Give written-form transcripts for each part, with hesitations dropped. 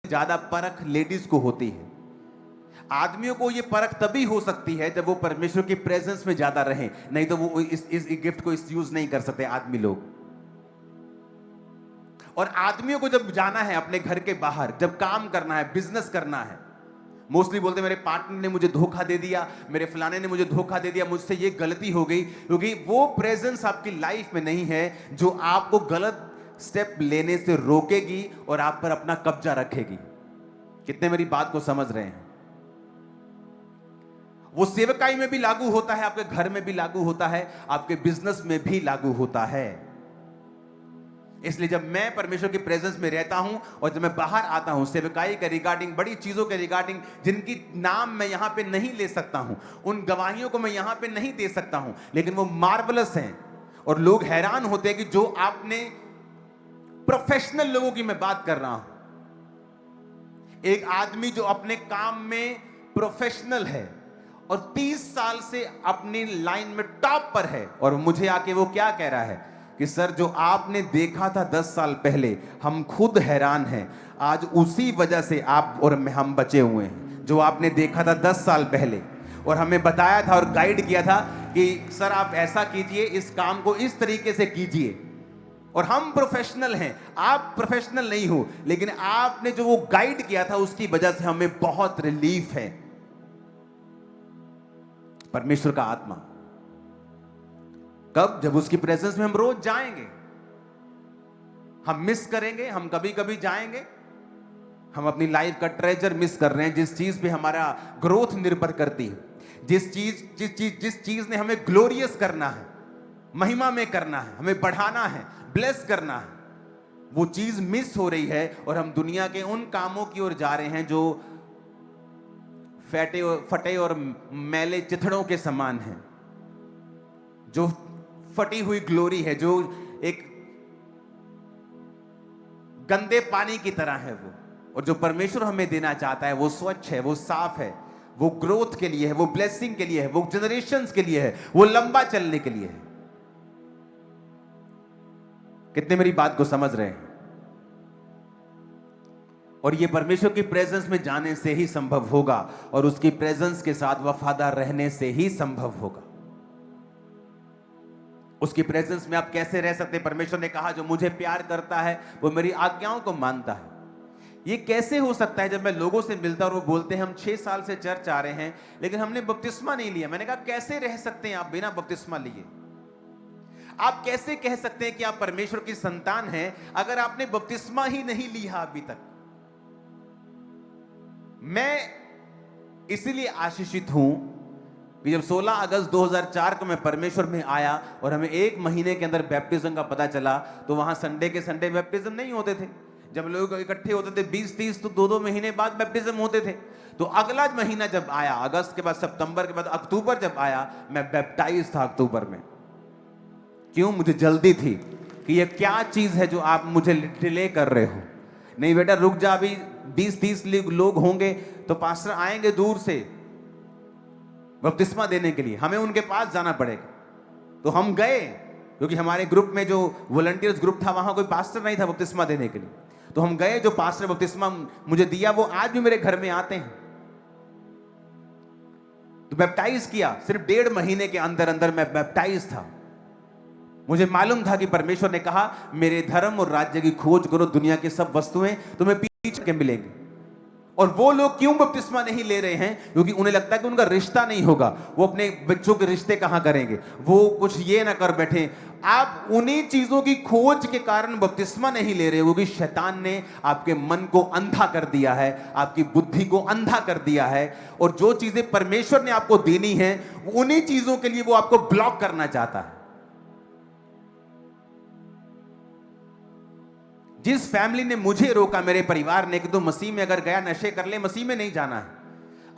ज्यादा परख लेडीज को होती है। आदमियों को ये परख तभी हो सकती है जब वो परमेश्वर की प्रेजेंस में ज्यादा रहें, नहीं तो वो इस गिफ्ट को यूज नहीं कर सकते आदमी लोग। और आदमियों को जब जाना है अपने घर के बाहर, जब काम करना है, बिजनेस करना है, मोस्टली बोलते मेरे पार्टनर ने मुझे धोखा दे दिया, मेरे फलाने ने मुझे धोखा दे दिया, मुझसे ये गलती हो गई, क्योंकि वो प्रेजेंस आपकी लाइफ में नहीं है जो आपको गलत स्टेप लेने से रोकेगी और आप पर अपना कब्जा रखेगी। कितने मेरी बात को समझ रहे हैं? वो सेवकाई में भी लागू होता है, आपके घर में भी लागू होता है, आपके बिजनेस में भी लागू होता है। इसलिए जब मैं परमेश्वर की प्रेजेंस में रहता हूं और जब मैं बाहर आता हूं, सेवकाई के रिगार्डिंग, बड़ी चीजों के रिगार्डिंग, जिनकी नाम मैं यहां पे नहीं ले सकता हूं, उन गवाहियों को मैं यहां पे नहीं दे सकता हूं, लेकिन वो मार्वलस हैं और लोग हैरान होते हैं कि जो आपने प्रोफेशनल लोगों की मैं बात कर रहा हूं, एक आदमी जो अपने काम में प्रोफेशनल है और 30 साल से अपनी लाइन में टॉप पर है, और मुझे आके वो क्या कह रहा है कि सर जो आपने देखा था 10 साल पहले, हम खुद हैरान हैं, आज उसी वजह से आप और हम बचे हुए हैं। जो आपने देखा था 10 साल पहले और हमें बताया था और गाइड किया था कि सर आप ऐसा कीजिए, इस काम को इस तरीके से कीजिए, और हम प्रोफेशनल हैं, आप प्रोफेशनल नहीं हो, लेकिन आपने जो वो गाइड किया था उसकी वजह से हमें बहुत रिलीफ है। परमेश्वर का आत्मा कब? जब उसकी प्रेजेंस में हम रोज जाएंगे। हम मिस करेंगे, हम कभी कभी जाएंगे, हम अपनी लाइफ का ट्रेजर मिस कर रहे हैं, जिस चीज पे हमारा ग्रोथ निर्भर करती है, जिस चीज ने हमें ग्लोरियस करना है, महिमा में करना है, हमें बढ़ाना है, ब्लेस करना है, वो चीज मिस हो रही है और हम दुनिया के उन कामों की ओर जा रहे हैं जो फटे और मैले चिथड़ों के समान हैं, जो फटी हुई ग्लोरी है, जो एक गंदे पानी की तरह है वो। और जो परमेश्वर हमें देना चाहता है वो स्वच्छ है, वो साफ है, वो ग्रोथ के लिए है, वो ब्लेसिंग के लिए है, वो जनरेशंस के लिए है, वो लंबा चलने के लिए है। कितने मेरी बात को समझ रहे हैं? और ये परमेश्वर की प्रेजेंस में जाने से ही संभव होगा, और उसकी प्रेजेंस के साथ वफादार रहने से ही संभव होगा। उसकी प्रेजेंस में आप कैसे रह सकते? परमेश्वर ने कहा जो मुझे प्यार करता है वो मेरी आज्ञाओं को मानता है। ये कैसे हो सकता है? जब मैं लोगों से मिलता और वो बोलते हैं हम 6 साल से चर्च आ रहे हैं लेकिन हमने बपतिस्मा नहीं लिया। मैंने कहा कैसे रह सकते हैं आप बिना बपतिस्मा लिए? आप कैसे कह सकते हैं कि आप परमेश्वर की संतान हैं अगर आपने बपतिस्मा ही नहीं लिया अभी तक? मैं इसीलिए आशीषित हूं कि जब 16 अगस्त 2004 को मैं परमेश्वर में आया और हमें 1 महीने के अंदर बैप्टिज्म का पता चला, तो वहां संडे के संडे बैप्टिज्म नहीं होते थे। जब लोग इकट्ठे होते थे 20-30, तो 2-2 महीने बाद बैप्टिज्म होते थे। तो अगला महीना जब आया, अगस्त के बाद सितंबर के बाद अक्टूबर जब आया, मैं बैप्टाइज था अक्टूबर में। क्यों? मुझे जल्दी थी कि ये क्या चीज है जो आप मुझे डिले कर रहे हो। नहीं बेटा रुक जा, अभी 20-30 लोग होंगे तो पास्टर आएंगे दूर से बपतिस्मा देने के लिए, हमें उनके पास जाना पड़ेगा। तो हम गए, क्योंकि हमारे ग्रुप में जो वॉलंटियर्स ग्रुप था वहां कोई पास्टर नहीं था बपतिस्मा देने के लिए। तो हम गए, जो पास्टर बपतिस्मा मुझे दिया वो आज भी मेरे घर में आते हैं। तो बैप्टाइज किया, सिर्फ 1.5 महीने के अंदर अंदर मैं बैप्टाइज था। मुझे मालूम था कि परमेश्वर ने कहा मेरे धर्म और राज्य की खोज करो, दुनिया की सब वस्तुएं तुम्हें पीछे के मिलेंगी। और वो लोग क्यों बपतिस्मा नहीं ले रहे हैं? क्योंकि उन्हें लगता है कि उनका रिश्ता नहीं होगा, वो अपने बच्चों के रिश्ते कहां करेंगे, वो कुछ ये ना कर बैठे। आप उन्हीं चीजों की खोज के कारण बपतिस्मा नहीं ले रहे हो, क्योंकि शैतान ने आपके मन को अंधा कर दिया है, आपकी बुद्धि को अंधा कर दिया है, और जो चीजें परमेश्वर ने आपको देनी है उन्हीं चीजों के लिए वो आपको ब्लॉक करना चाहता है। जिस फैमिली ने मुझे रोका, मेरे परिवार ने, कि तू मसीह में अगर गया नशे कर ले, मसीह में नहीं जाना है।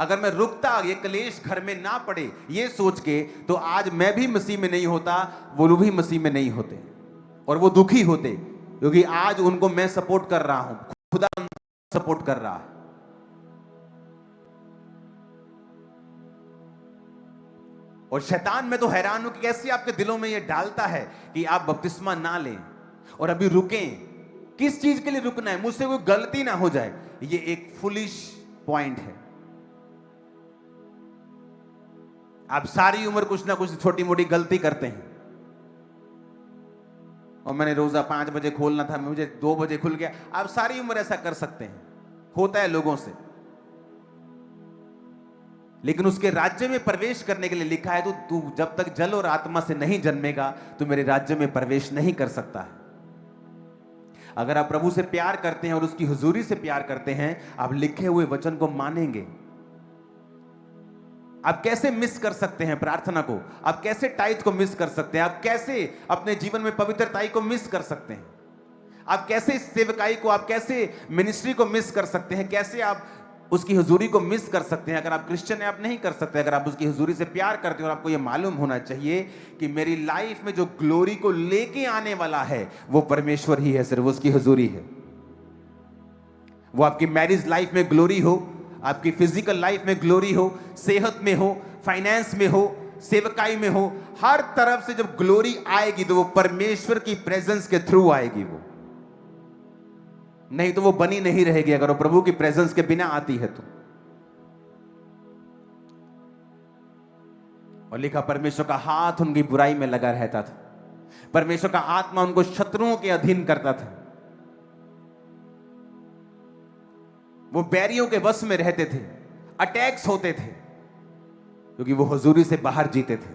अगर मैं रुकता, ये कलेश घर में ना पड़े ये सोच के, तो आज मैं भी मसीह में नहीं होता, वो लोग भी मसीह में नहीं होते, और वो दुखी होते, क्योंकि आज उनको मैं सपोर्ट कर रहा हूं, खुदा सपोर्ट कर रहा है। और शैतान, मैं तो हैरान हूं कि कैसे आपके दिलों में ये डालता है कि आप बपतिस्मा ना लें और अभी रुकें। किस चीज के लिए रुकना है? मुझसे कोई गलती ना हो जाए। ये एक फुलिश पॉइंट है। आप सारी उम्र कुछ ना कुछ छोटी मोटी गलती करते हैं, और मैंने रोजा 5 बजे खोलना था, मुझे 2 बजे खुल गया। आप सारी उम्र ऐसा कर सकते हैं, होता है लोगों से। लेकिन उसके राज्य में प्रवेश करने के लिए लिखा है, तो तू जब तक जल और आत्मा से नहीं जन्मेगा तो मेरे राज्य में प्रवेश नहीं कर सकता है। अगर आप प्रभु से प्यार करते हैं और उसकी हुजूरी से प्यार करते हैं, आप लिखे हुए वचन को मानेंगे। आप कैसे मिस कर सकते हैं प्रार्थना को? आप कैसे टाइट को मिस कर सकते हैं? आप कैसे अपने जीवन में पवित्रताई को मिस कर सकते हैं? आप कैसे सेवकाई को, आप कैसे मिनिस्ट्री को मिस कर सकते हैं? कैसे आप उसकी हुजूरी को मिस कर सकते हैं? अगर आप क्रिश्चियन हैं, आप नहीं कर सकते। अगर आप उसकी हुजूरी से प्यार करते हैं, और आपको यह मालूम होना चाहिए कि मेरी लाइफ में जो ग्लोरी को लेके आने वाला है वो परमेश्वर ही है, सिर्फ उसकी हुजूरी है। वो आपकी मैरिज लाइफ में ग्लोरी हो, आपकी फिजिकल लाइफ में ग्लोरी हो, सेहत में हो, फाइनेंस में हो, सेवकाई में हो, हर तरफ से जब ग्लोरी आएगी तो वो परमेश्वर की प्रेजेंस के थ्रू आएगी। वो नहीं तो वो बनी नहीं रहेगी, अगर वो प्रभु की प्रेजेंस के बिना आती है तो। और लिखा, परमेश्वर का हाथ उनकी बुराई में लगा रहता था, परमेश्वर का आत्मा उनको शत्रुओं के अधीन करता था। वो बैरियों के वश में रहते थे, अटैक्स होते थे, क्योंकि वो हुजूरी से बाहर जीते थे।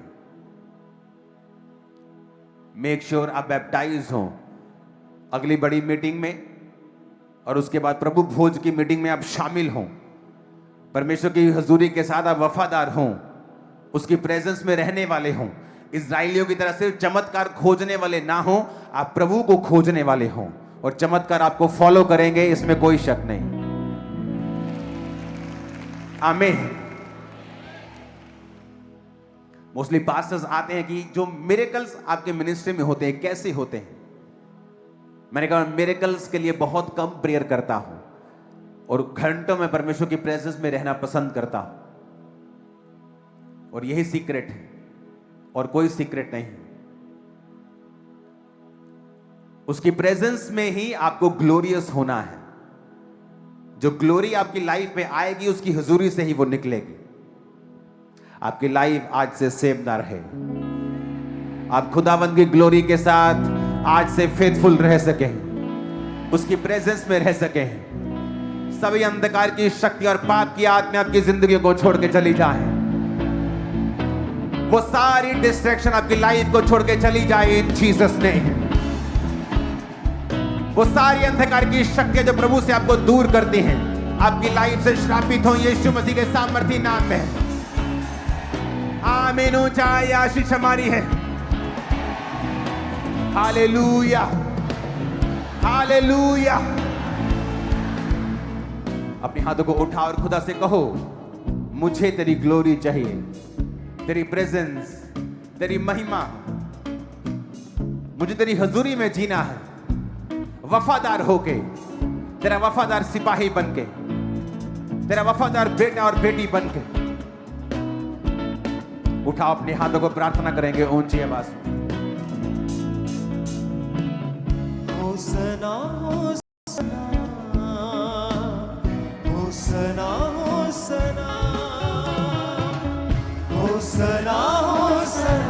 मेक श्योर आप बैप्टाइज हो अगली बड़ी मीटिंग में, और उसके बाद प्रभु भोज की मीटिंग में आप शामिल हों। परमेश्वर की हुजूरी के साथ आप वफादार हों, उसकी प्रेजेंस में रहने वाले हों। इजराइलियों की तरह सिर्फ चमत्कार खोजने वाले ना हों, आप प्रभु को खोजने वाले हों, और चमत्कार आपको फॉलो करेंगे, इसमें कोई शक नहीं। आमीन। मोस्टली पास्टर्स आते हैं कि जो मिरेकल्स आपके मिनिस्ट्री में होते हैं कैसे होते हैं। मैंने कहा मिरेकल्स के लिए बहुत कम प्रेयर करता हूं, और घंटों में परमेश्वर की प्रेजेंस में रहना पसंद करता हूं, और यही सीक्रेट है, और कोई सीक्रेट नहीं है। उसकी प्रेजेंस में ही आपको ग्लोरियस होना है। जो ग्लोरी आपकी लाइफ में आएगी उसकी हुजूरी से ही वो निकलेगी। आपकी लाइफ आज से सेम ना रहे, आप खुदावंद की ग्लोरी के साथ आज से फेथफुल रह सके, उसकी प्रेजेंस में रह सके। सभी अंधकार की शक्ति और पाप की आत्मा आपकी जिंदगी को छोड़ के चली जाए। वो सारी डिस्ट्रैक्शन आपकी लाइफ को छोड़ के चली जाए इन जीसस नेम। वो सारी अंधकार की शक्तियां जो प्रभु से आपको दूर करती हैं, आपकी लाइफ से श्रापित हो यीशु मसीह के सामर्थी नाम में। आमीन। ऊंचाई आशीष हमारी है। Hallelujah, hallelujah. अपने हाथों को उठा और खुदा से कहो, मुझे तेरी ग्लोरी चाहिए, तेरी प्रेजेंस, तेरी महिमा। मुझे तेरी हुजूरी में जीना है, वफादार होके, तेरा वफादार सिपाही बनके, तेरा वफादार बेटा और बेटी बनके। उठाओ अपने हाथों को, प्रार्थना करेंगे ऊंची आवाज में। होसना होसना होसना होसना होसना होसना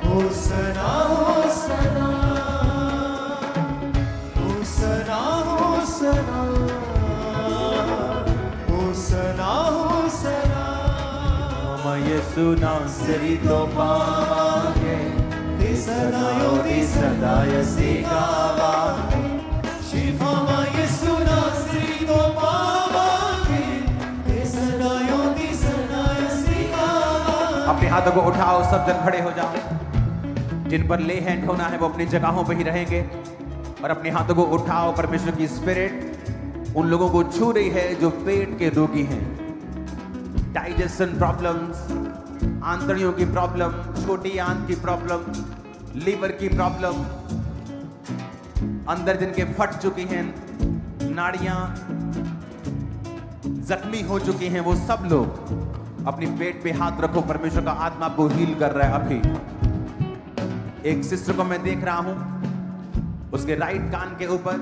होसना होसना होसना होसना होसना होसना मैं यीशु नाम से तो पावांगे, सदायोगी सदायसी गावांगे, शिफा यीशु नासरी तो पावांगे, सदायोगी सदायसी गावांगे। अपने हाथों को उठाओ, सब जन खड़े हो जाओ। जिन पर ले हैंड होना है वो अपनी जगहों पर ही रहेंगे, और अपने हाथों को उठाओ। परमेश्वर की स्पिरिट उन लोगों को छू रही है जो पेट के रोगी हैं, डाइजेशन प्रॉब्लम्स, आंतड़ियों की प्रॉब्लम, छोटी आंत की प्रॉब्लम, लीवर की प्रॉब्लम, अंदर जिनके फट चुकी हैं नाड़ियां, जख्मी हो चुकी हैं, वो सब लोग अपनी पेट पे हाथ रखो। परमेश्वर का आत्मा आपको हील कर रहा है। अभी एक सिस्टर को मैं देख रहा हूं, उसके राइट कान के ऊपर,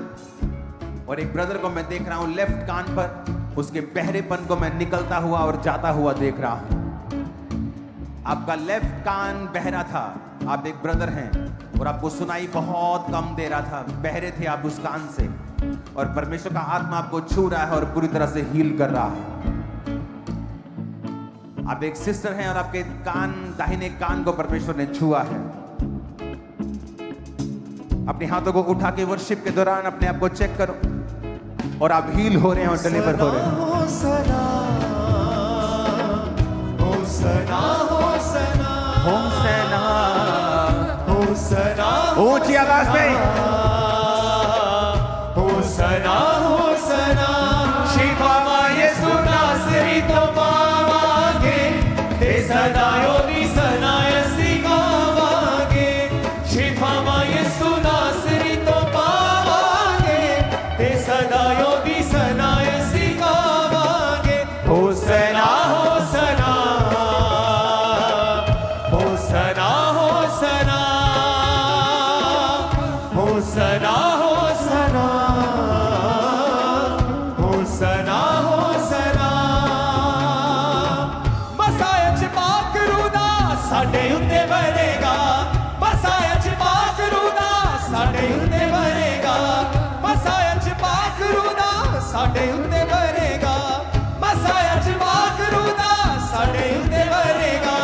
और एक ब्रदर को मैं देख रहा हूं लेफ्ट कान पर, उसके बहरेपन को मैं निकलता हुआ और जाता हुआ देख रहा हूं। आपका लेफ्ट कान बहरा था, आप एक ब्रदर हैं और आपको सुनाई बहुत कम दे रहा था, बहरे थे आप उस कान से, और परमेश्वर का आत्मा आपको छू रहा है और पूरी तरह से हील कर रहा है। आप एक सिस्टर हैं और आपके कान, दाहिने कान को परमेश्वर ने छुआ है। अपने हाथों को उठा के वर्शिप के दौरान अपने आप को चेक करो और आप हील हो रहे हैं और डिलीवर हो रहे हैं। होसना, होसना, होसना, होसना, होसना, ऊंची आवाज में होसना, होसना, शिफा येसू नासरी तो पावागे, ते सदायो दी सनायसी गावागे, शिफा येसू नासरी तो पावागे, ते सदायो दी सनायसी गावागे, होसना, होसना, होसना, होसना, होसना, होसना, होसना, होसना, मसाया च पाकरूदा साडे उत्ते बनेगा, मसाया च पाकरूदा साडे उत्ते बनेगा, मसाया च पाकरूदा साडे उत्ते बनेगा, मसाया च पाकरूदा साडे उत्ते बनेगा,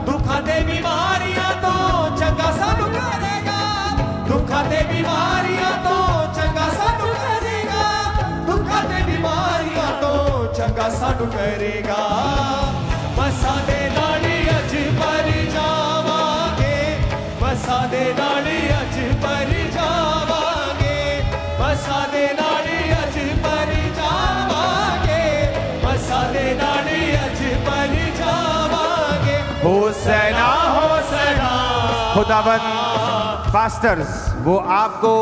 दुखां ते बीमारियां तो चंगा सानू करेगा, दुखां ते बीमारियां तो चंगा सानू करेगा, दुखां ते बीमारियां तो चंगा सानू करेगा, मसा दे नाली अज पर जावांगे, मसा दे नाली अज पर जावांगे, मसा दे नाली अज पर जावांगे, मसा दे नाली अज पर जावांगे, होसना, होसना, खुदावन पास्टर्स वो आपको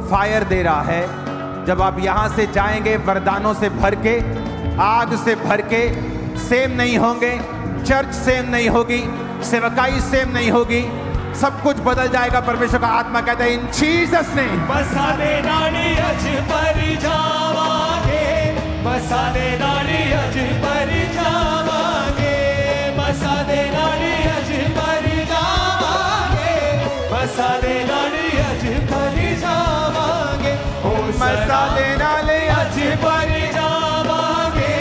फायर दे रहा है। जब आप यहां से जाएंगे वरदानों से भर के, आग से भर के, सेम नहीं होंगे, चर्च सेम नहीं होगी, सेवकाई सेम नहीं होगी, सब कुछ बदल जाएगा। परमेश्वर का आत्मा कहता है इन जीसस ने मसाले नाली अज पर जावांगे, मसाले नाली अज पर जावांगे, मसाले नाली अज पर जावांगे, मसाले नाली अज पर जावांगे, मसाले नाले अज पर जावांगे,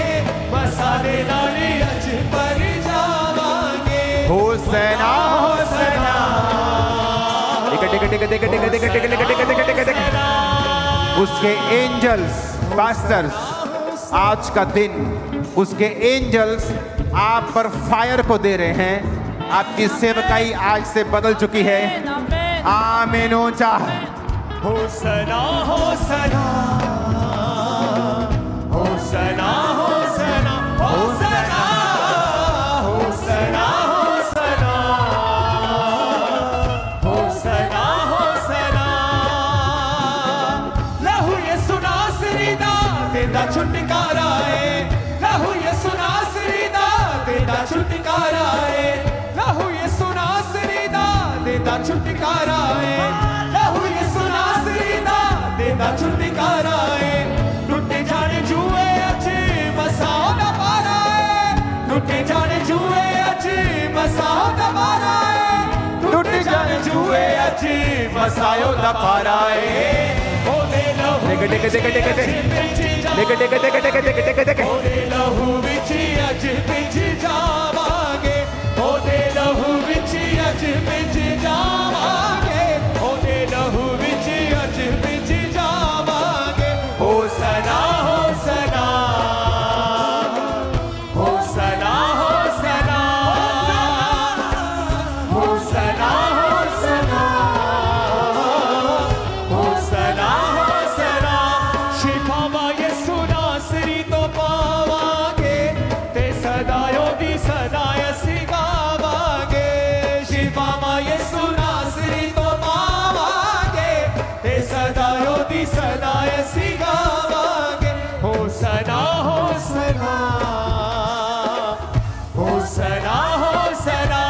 मसाले नाली अज पर जावांगे, होसना, होसना। उसके एंजल्स पास्टर्स आज का दिन उसके एंजल्स आप पर फायर को दे रहे हैं। आपकी सेवकाई आज से बदल चुकी है। आमीन। ऊंचा होसना, होसना, होसना, होसना, होसना, होसना, होसना, होसना, होसना, लहू यीशु नासरी दा तेरा छुटकारा है, लहू यीशु नासरी दा तेरा छुटकारा है, लहू यीशु नासरी दा तेरा छुटकारा है, लहू यीशु नासरी दा तेरा छुटकारा है, टूटे जाने जुए अच मसाओ दा पारा है, टूटे जाने जुए अच मसाओ दा पारा है, टूटे जाने जुए अच मसाओ दा पारा है, ओ दे लहू ओदे लहू विच अज पिंज जावांगे, ओदे लहू विच अज पिंज जावांगे, ओदे लहू विच अज पिंज जावांगे, होसना, होसना, होसना, होसना, होसना, होसना, होसना, होसना, शिफा येसू नासरी तो पावांगे, ते सदायो दी सदायसी गावांगे, शिफा येसू नासरी तो पावांगे, ते सदायो दी सदायसी गावांगे, होसना, होसना, होसना, होसना,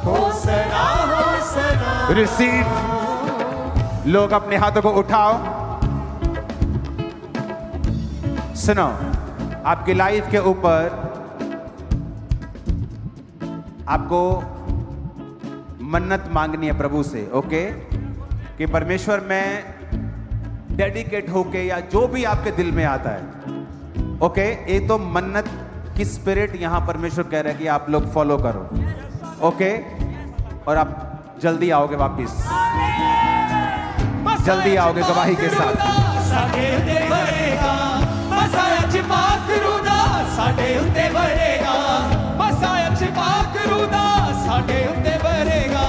होसना, होसना, रिसीव लोग अपने हाथों को उठाओ। सुनो, आपकी लाइफ के ऊपर आपको मन्नत मांगनी है प्रभु से, ओके? कि परमेश्वर मैं डेडिकेट होके या जो भी आपके दिल में आता है, ओके? ये तो मन्नत की स्पिरिट यहां परमेश्वर कह रहा है कि आप लोग फॉलो करो, ओके? और आप जल्दी आओगे वापिस, जल्दी आओगे गवाही के साथ। साडे उत्ते वरेगा मसाया छिपा करूदा, साडे उत्ते वरेगा मसाया छिपा करूदा, साडे उत्ते वरेगा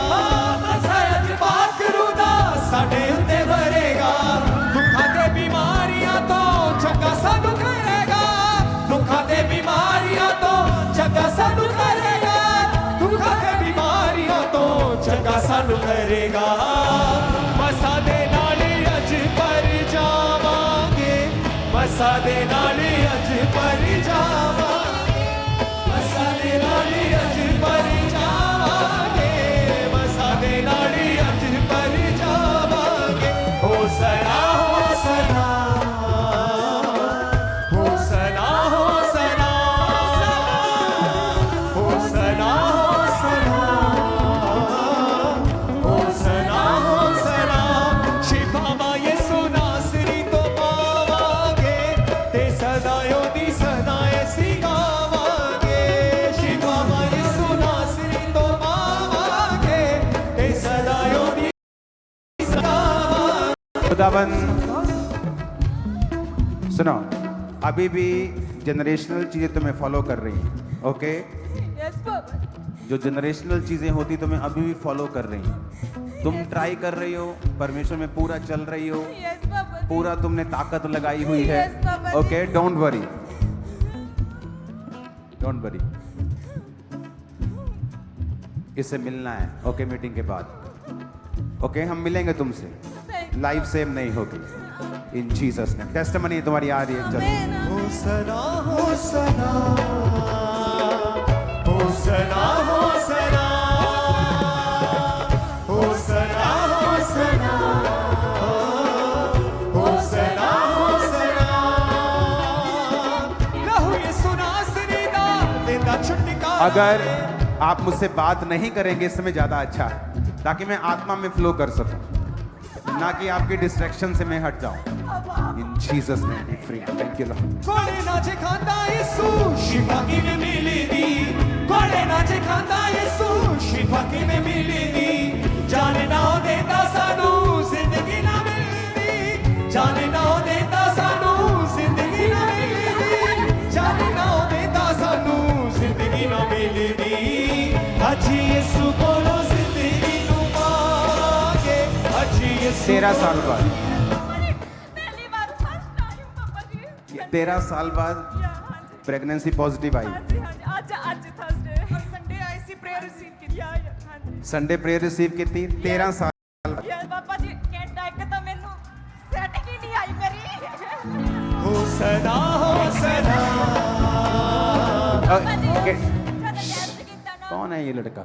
मसाया छिपा करूदा, साडे उत्ते वरेगा। दुखां ते बीमारियां तो चंगा सानू करेगा, दुखां ते बीमारियां तो चंगा सानू करेगा, दुखां ते बीमारियां तो चंगा सानू करेगा। मसा दे नाल अज पर जावांगे, मसा दे नाल अज पर जावांगे, मसा दे नाल अज पर जावांगे, मसा दे नाल अज पर जावांगे। होसना होसना होसना होसना होसना होसना होसना शिफा यीशु नासरी तो पावांगे, ते सदायों दी सदाएं सिखावांगे। शिफा यीशु नासरी तो पावांगे, ते सदायों दी सिखावांगे। खुदावन सुनो, अभी भी जनरेशनल चीजें तुम्हें फॉलो कर रही हैं, ओके? Yes papa. जो जनरेशनल चीजें होती तुम्हें अभी भी फॉलो कर रही हैं। तुम ट्राई कर रही हो, परमेश्वर में पूरा चल रही हो, यस पापा जी। पूरा तुमने ताकत लगाई हुई है, Yes, पापा जी। Okay? Don't worry, don't worry. इससे मिलना है, ओके? मीटिंग के बाद, ओके? हम मिलेंगे तुमसे, Thank लाइफ सेम नहीं होगी इन जीसस नेम। टेस्टिमनी तुम्हारी आ रही है, चलो। Amen. होसना होसना होसना होसना होसना होसना होसना होसना। लहू यीशु नासरी दा देंदा छुटकारा। अगर आप मुझसे बात नहीं करेंगे इस समय ज्यादा अच्छा है, ताकि मैं आत्मा में फ्लो कर सकूं, ना कि आपके डिस्ट्रैक्शन से मैं हट जाऊं। इन Jesus name B free. Thank you Lord. कोड़े नाचे खांदा यीशु शिफा की में मिली दी, कोड़े नाचे खांदा यीशु शिफा की में मिली दी। जाने ना हो देता सानू जिंदगी ना मिलदी, जाने ना हो देता सानू जिंदगी ना मिलदी, जाने ना हो देता सानू जिंदगी ना मिलदी। अज यीशु कोलो जिंदगी नू पाके, अज यीशु 13 साल बाद, पहली बार फर्स्ट टाइम पापा जी। 13 साल बाद या, हाँ जी। प्रेगनेंसी पॉजिटिव आई। हाँ जी, हाँ जी। आज Thursday Sunday I see prayer receive की। या, हाँ जी। संडे प्रेयर रिसीव की थी 13 साल बाद। या पापा जी कहता एक तो मेनू सेटिंग ही नहीं आई मेरी। होसना होसना। पापा जी के- जद टेस्ट कीता ना, कौन है ये लड़का?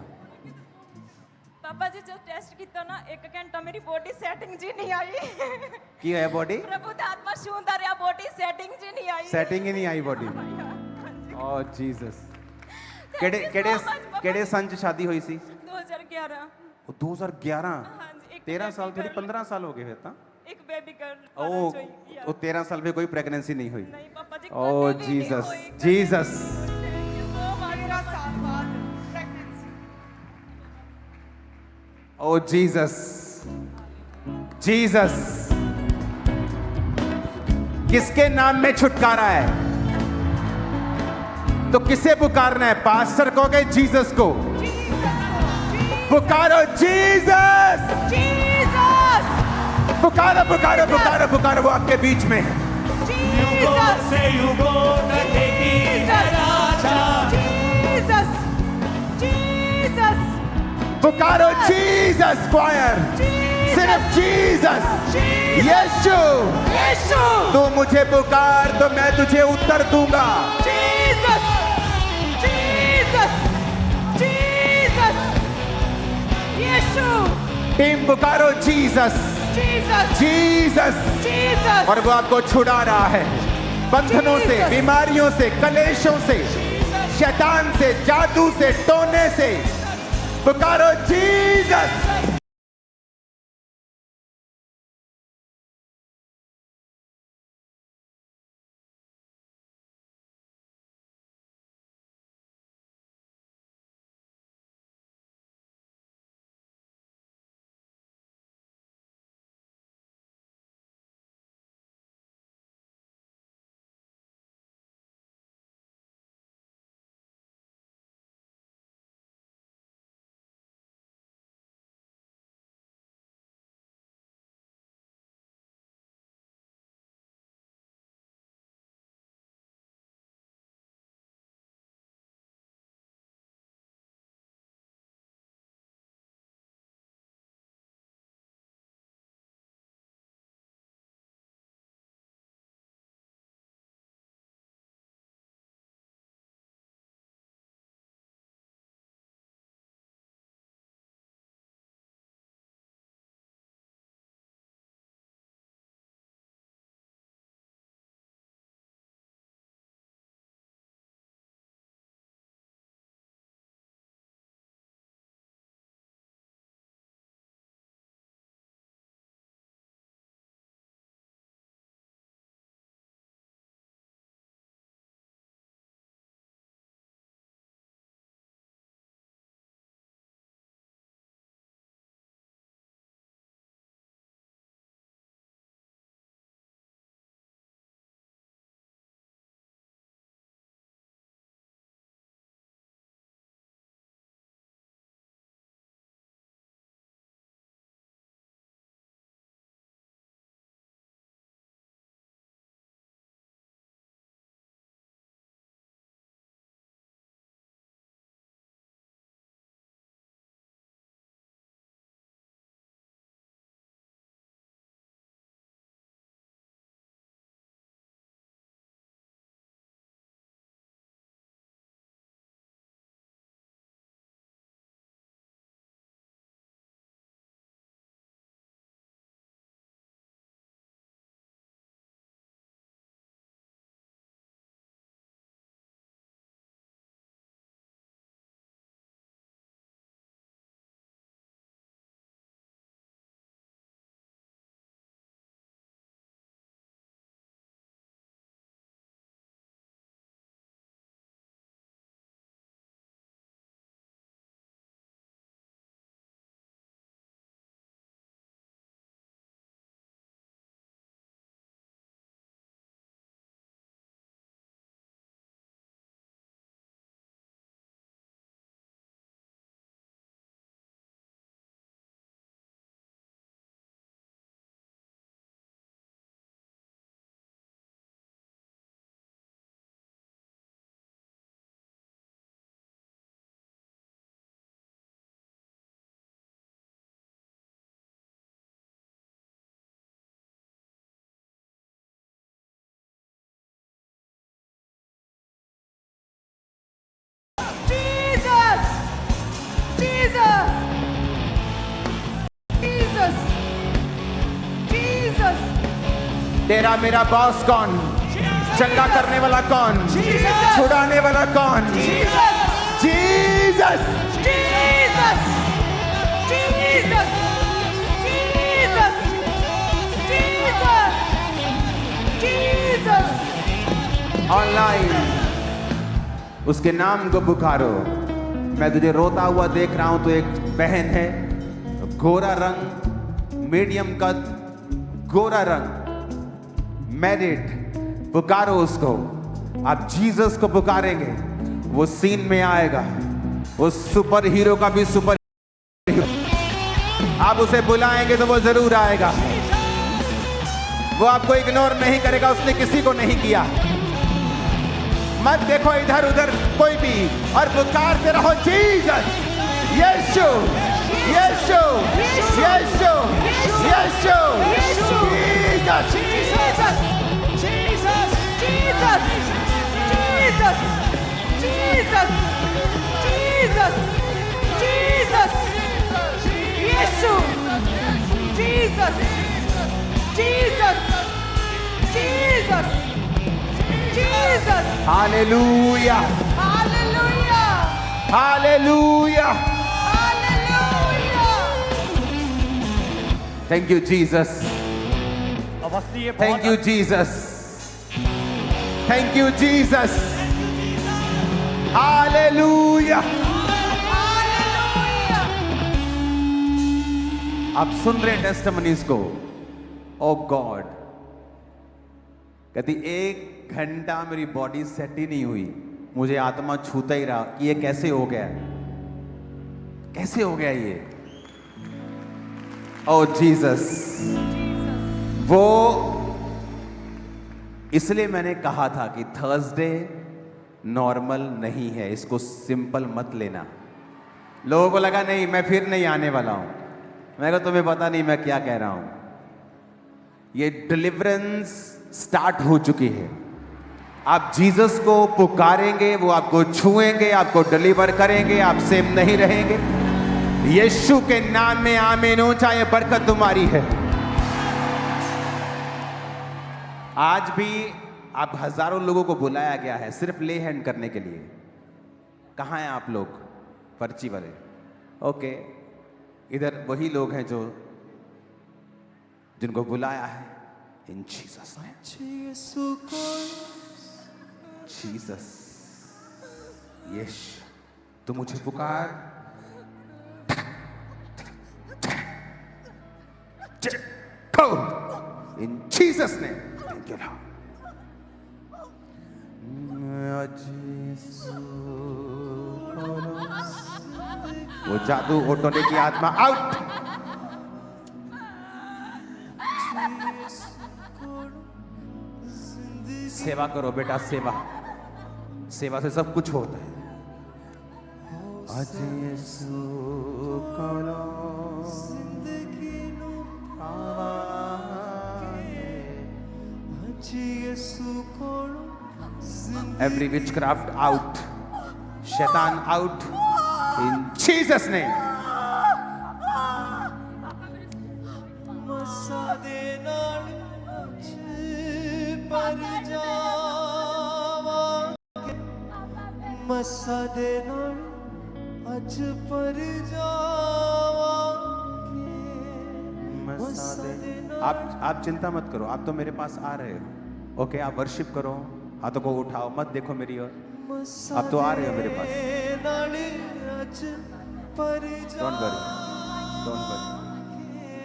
पापा जी जब टेस्ट कीता ना 1 घंटा मेरी बॉडी सेटिंग जी नहीं आई। की है बॉडी? प्रभु दा आत्मा छूंदा रहा, बॉडी सेटिंग जी नहीं आई। सेटिंग ही नहीं आई बॉडी। हाँ जी। ओ जीसस। Thank केड़े you so केड़े much, पापा। केड़े सन च शादी हुई सी? 2011। 2011। हाँ जी, एक 13 साल baby थोड़ी girl- 15 साल हो गए फिर तो। एक बेबी गर्ल। ओ, वो 13 साल में कोई प्रेगनेंसी नहीं हुई। नहीं पापा जी ओ कभी भी नहीं जीसस, हुई। Jesus. Thank you so much। 13 साल बाद pregnancy। ओ जीसस, जीसस। किसके नाम में छुटकारा है? तो किसे पुकारना है? पास्टर को के जीसस को? पुकारो जीसस, Jesus! पुकारो पुकारो पुकारो पुकारो, वो आपके बीच में है। Jesus! से युगो रहेगी राजा। Jesus! Jesus! पुकारो जीसस क्वायर, सिर्फ जीसस, यीशु। यीशु! तू मुझे पुकार तो मैं तुझे उत्तर दूंगा। Jesus! Jesus! Jesus! यीशु! टीम पुकारो जीसस। Jesus, Jesus. Jesus, और वो आपको छुड़ा रहा है बंधनों से, Jesus। बीमारियों से, कलेशों से, शैतान से, जादू से, टोने से। पुकारो Jesus. Jesus, Jesus, Jesus, Jesus, तेरा मेरा बॉस कौन? चंगा करने वाला कौन? Jesus। छुड़ाने वाला कौन? Jesus, Jesus. Jesus, Jesus, Jesus, Jesus, Jesus. Online उसके नाम को पुकारो। मैं तुझे रोता हुआ देख रहा हूं तो एक बहन है, गोरा रंग, मीडियम कद, गोरा रंग, मैरिड। पुकारो उसको। आप जीसस को पुकारेंगे, वो सीन में आएगा। वो सुपर हीरो का भी सुपर हीरो। आप उसे बुलाएंगे तो वो जरूर आएगा। वो आपको इग्नोर नहीं करेगा, उसने किसी को नहीं किया। मत देखो इधर उधर कोई भी, और पुकारते रहो Jesus, Yeshu, Yeshu, Yeshu, Yeshu, Jesus, Jesus, Jesus, Jesus, Jesus, Jesus, Jesus, Jesus, Yeshua, Jesus, Jesus, Jesus, Jesus. Hallelujah, Hallelujah, hallelujah. hallelujah. Thank you Jesus, Awasthi ये thank you Jesus, thank you Jesus, hallelujah. Hallelujah. आप सुन रहे हैं testimonies को। ओ God, कहती 1 घंटा मेरी body set ही नहीं हुई, मुझे आत्मा छूता ही रहा कि ये कैसे हो गया, कैसे हो गया ये। ओ जीसस, वो इसलिए मैंने कहा था कि थर्सडे नॉर्मल नहीं है, इसको सिंपल मत लेना। लोगों को लगा नहीं मैं फिर नहीं आने वाला हूं। मैं कहा तुम्हें पता नहीं मैं क्या कह रहा हूं। ये डिलीवरेंस स्टार्ट हो चुकी है। आप जीसस को पुकारेंगे, वो आपको छुएंगे, आपको डिलीवर करेंगे, आप सेम नहीं रहेंगे। यीशु के नाम में आमीन हो, चाहे बरकत तुम्हारी है। आज भी आप हजारों लोगों को बुलाया गया है सिर्फ ले हैंड करने के लिए। कहाँ हैं आप लोग पर्ची वाले? ओके, इधर वही लोग हैं जो जिनको बुलाया है। इन जीसस नेम, जीसस, यीशु तू मुझे पुकार। इन Jesus name, thank you Lord. वो जादू ओटोने की आत्मा आउट। सेवा करो बेटा, सेवा, सेवा से सब कुछ होता है। आज यीशु करो जिंदगी एवरी विचक्राफ्ट आउट, शैतान आउट इन जीसस नेम। मसा दे नाल अज पर जावांगे। आप चिंता मत करो, आप तो मेरे पास आ रहे हो। ओके, आप वर्शिप करो, हाथों को उठाओ, मत देखो मेरी ओर, आप तो आ रहे हो मेरे पास। डोंट वरी, डोंट वरी,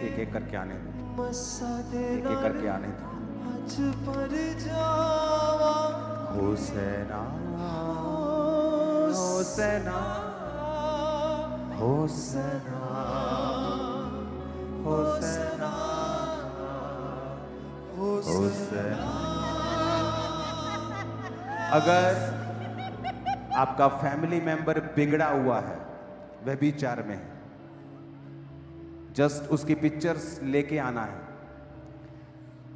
एक एक करके आने दो, एक एक करके आने दो। होसेना, होसेना, होसेना, होसेना, होसेना। अगर आपका फैमिली मेंबर बिगड़ा हुआ है, व्यभिचार में है, जस्ट उसकी पिक्चर्स लेके आना है।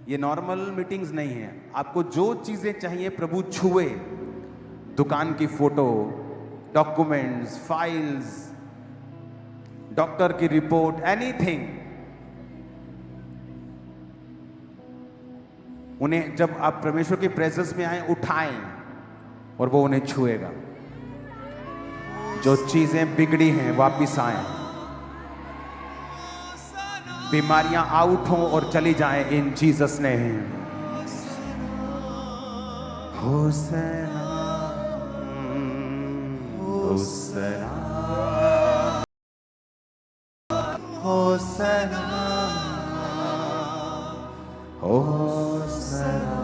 ये नॉर्मल मीटिंग्स नहीं है। आपको जो चीजें चाहिए प्रभु छुए, दुकान की फोटो, डॉक्यूमेंट्स, फाइल्स, डॉक्टर की रिपोर्ट, एनीथिंग, उन्हें जब आप परमेश्वर की प्रेजेंस में आए उठाएं और वो उन्हें छुएगा। जो चीजें बिगड़ी हैं वापिस आए, बीमारियां आउट हो और चली जाएं इन जीसस नेम। होसेना, होसेना, होसेना, होसेना,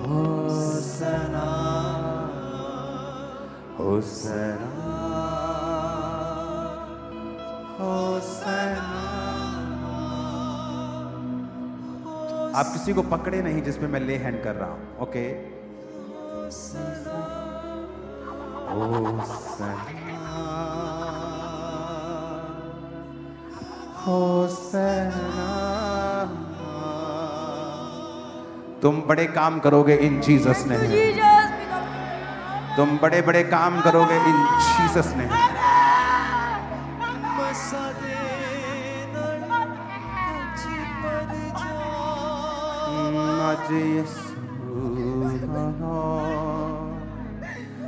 होसेना, होसेना, होसेना। आप किसी को पकड़े नहीं जिसमें मैं ले हैंड कर रहा हूं। ओके, तुम बड़े काम करोगे इन जीसस ने। तुम बड़े बड़े काम करोगे इन जीसस ने। आज यीशु कोलो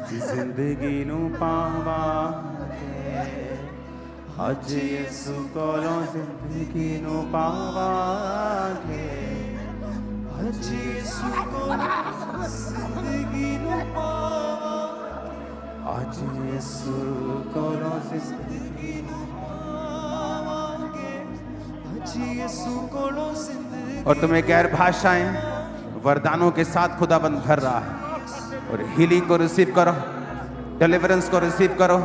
जिंदगी नू पावांगे आज यीशु कोलो जिंदगी नू पावांगे आज यीशु कोलो जिंदगी नू पावांगे आज यीशु कोलो जिंदगी नू पावांगे आज यीशु कोलो जिंदगी। और तुम्हें गैर भाषाएं वरदानों के साथ खुदाबंद भर रहा है और हीलिंग को रिसीव करो, डिलीवरेंस को रिसीव करो,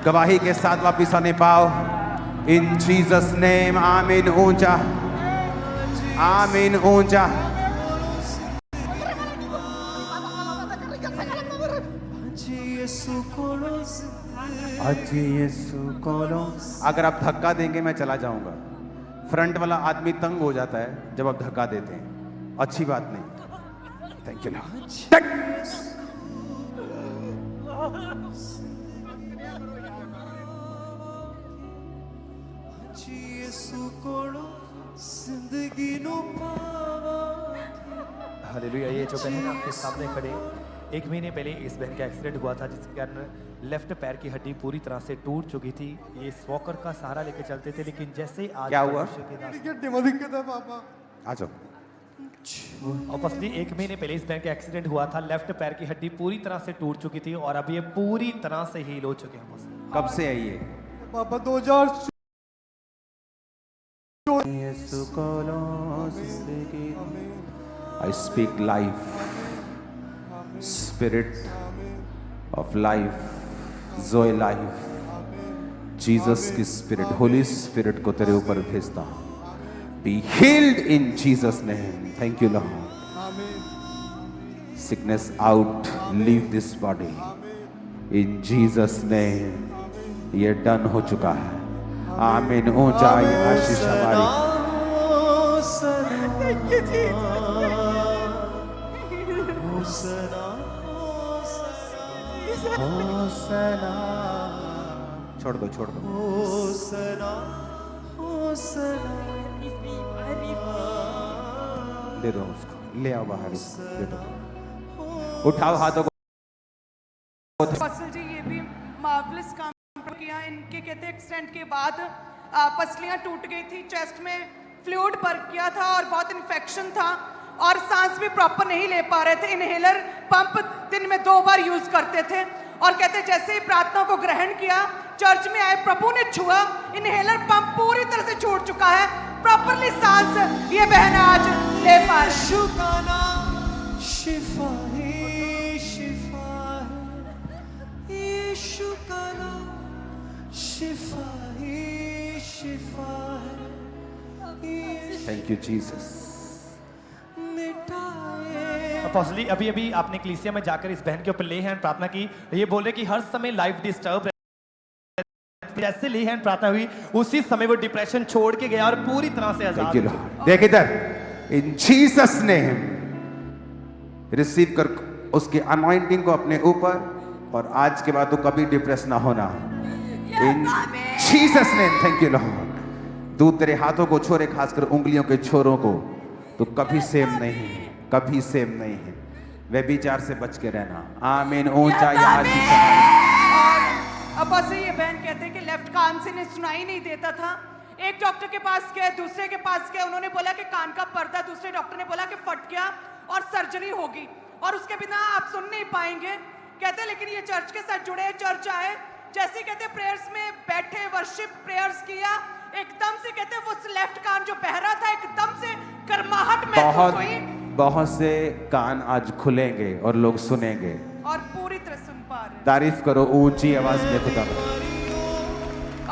गवाही के साथ वापिस आने पाओ इन जीसस नेम। आमीन। ऊंचा आमीन ऊंचा। आज यीशु कोलो। अगर आप धक्का देंगे मैं चला जाऊंगा। फ्रंट वाला आदमी तंग हो जाता है जब आप धक्का देते हैं, अच्छी बात नहीं। Thank you Lord. हालेलुया। ये जो बहन आपके सामने खड़े, 1 महीने पहले इस बहन का एक्सीडेंट हुआ था जिसके कारण लेफ्ट पैर की हड्डी पूरी तरह से टूट चुकी थी। ये इस वॉकर का सहारा लेके चलते थे, लेकिन जैसे आज क्या हुआ? दिक्कत है पापा। आ जाओ। और फसली 1 महीने पहले इस बहन का एक्सीडेंट हुआ था, लेफ्ट पैर की हड्डी पूरी तरह से टूट चुकी थी और अब ये पूरी तरह से हील हो चुके हैं। कब से है ये? पापा 2000 यीशु कोलो जिंदगी। I speak life, spirit of life, Zoe life, Jesus की spirit, Holy Spirit को तेरे ऊपर भेजता हूँ। Be healed in Jesus name. Thank you Lord. Sickness out, leave this body. In Jesus name. ये डन हो चुका है। आमीन। ऊंचा आशीष हमारी। छोड़ दो छोड़ दो। दे दो उसको, ले आओ बाहर उसको, दे दो। उठाओ हाथों को। फसल जी ये भी मार्वलस काम किया। इनके कहते एक्सीडेंट के बाद पसलियां टूट गई थी, चेस्ट में फ्लूइड भर गया था और बहुत इन्फेक्शन था और सांस भी प्रॉपर नहीं ले पा रहे थे। इनहेलर पंप दिन में 2 बार यूज करते थे और कहते जैसे ही प्रार्थना को ग्रहण किया, चर्च में आए, प्रभु ने छुआ, इनहेलर पंप पूरी तरह से छूट चुका है, प्रॉपरली सांस ये बहन आज ले पा रही। शिफा है, शिफा है, यीशु का नाम शिफा है, शिफा है। Thank you Jesus. फसली अभी अभी आपने कलीसिया में जाकर इस बहन के ऊपर ले हैंड प्रार्थना की। ये बोले कि हर समय लाइफ डिस्टर्ब, जैसे ले हैंड प्रार्थना हुई उसी समय वो डिप्रेशन छोड़ के गया और पूरी तरह से आजाद। देख इधर। इन जीसस नेम रिसीव कर उसकी अनॉइंटिंग को अपने ऊपर, और आज के बाद तो कभी डिप्रेस ना होना। इन Jesus name. Thank you Lord. तू तेरे हाथों को छोड़े, खासकर उंगलियों के छोरों को, तो कभी सेम नहीं है, कभी सेम नहीं है। व्यभिचार से बच के रहना। आमीन। ऊंचा आशीष। अब बस ये बहन कहते हैं कि लेफ्ट कान से इन्हें सुनाई नहीं देता था। एक डॉक्टर के पास गए, दूसरे के पास गए, उन्होंने बोला कि कान का पर्दा, दूसरे डॉक्टर ने बोला कि फट गया और सर्जरी होगी और उसके बिना आप सुन नहीं पाएंगे। कहते लेकिन ये चर्च के साथ जुड़े, चर्च आए, जैसे कहते प्रेयर्स में बैठे, वर्शिप प्रेयर्स किया, एकदम से कहते वो लेफ्ट कान जो बह रहा था एकदम से गर्माहट महसूस हुई। बहुत से कान आज खुलेंगे और लोग सुनेंगे और पूरी तरह सुन पा रहे। तारीफ करो ऊंची आवाज में खुदा।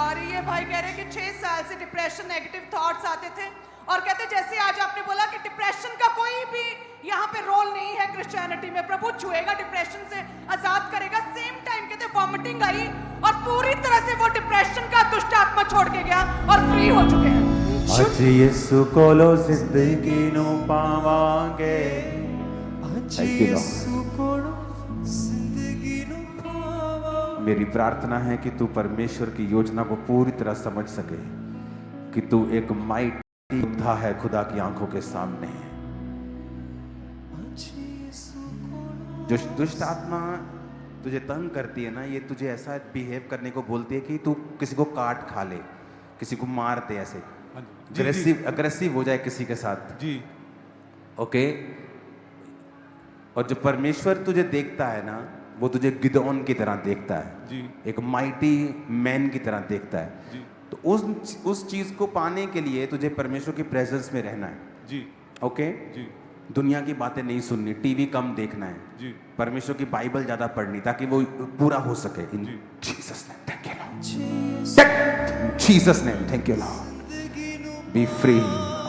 और ये भाई कह रहे कि 6 साल से डिप्रेशन, नेगेटिव थॉट्स आते थे और कहते जैसे आज आपने बोला कि डिप्रेशन का कोई भी यहाँ पे रोल नहीं है क्रिश्चियनिटी में, प्रभु छुएगा, डिप्रेशन से आजाद करेगा। सेम टाइम कहते वॉमिटिंग आई और पूरी तरह से वो डिप्रेशन का दुष्ट आत्मा छोड़ के गया और फ्री हो चुके हैं। आज यीशु कोलो जिंदगी नु पावांगे। Thank you, Lord. मेरी प्रार्थना है कि तू परमेश्वर की योजना को पूरी तरह समझ सके कि तू एक माइटी योद्धा है खुदा की आंखों के सामने। जो दुष्ट आत्मा तुझे तंग करती है ना, ये तुझे ऐसा बिहेव करने को बोलती है कि तू किसी को काट खा ले, किसी को मार दे, ऐसे अग्रेसिव हो जाए किसी के साथ जी ओके। और जो परमेश्वर तुझे देखता है ना, वो तुझे गिदोन की तरह देखता है जी एक माइटी मैन की तरह देखता है जी तो उस चीज को पाने के लिए तुझे परमेश्वर की प्रेजेंस में रहना है जी ओके। जी दुनिया की बातें नहीं सुननी, टीवी कम देखना है, जी परमेश्वर की बाइबल ज्यादा पढ़नी ताकि वो पूरा हो सके। इन जी। Jesus name thank you lord, Jesus name thank you lord, be free.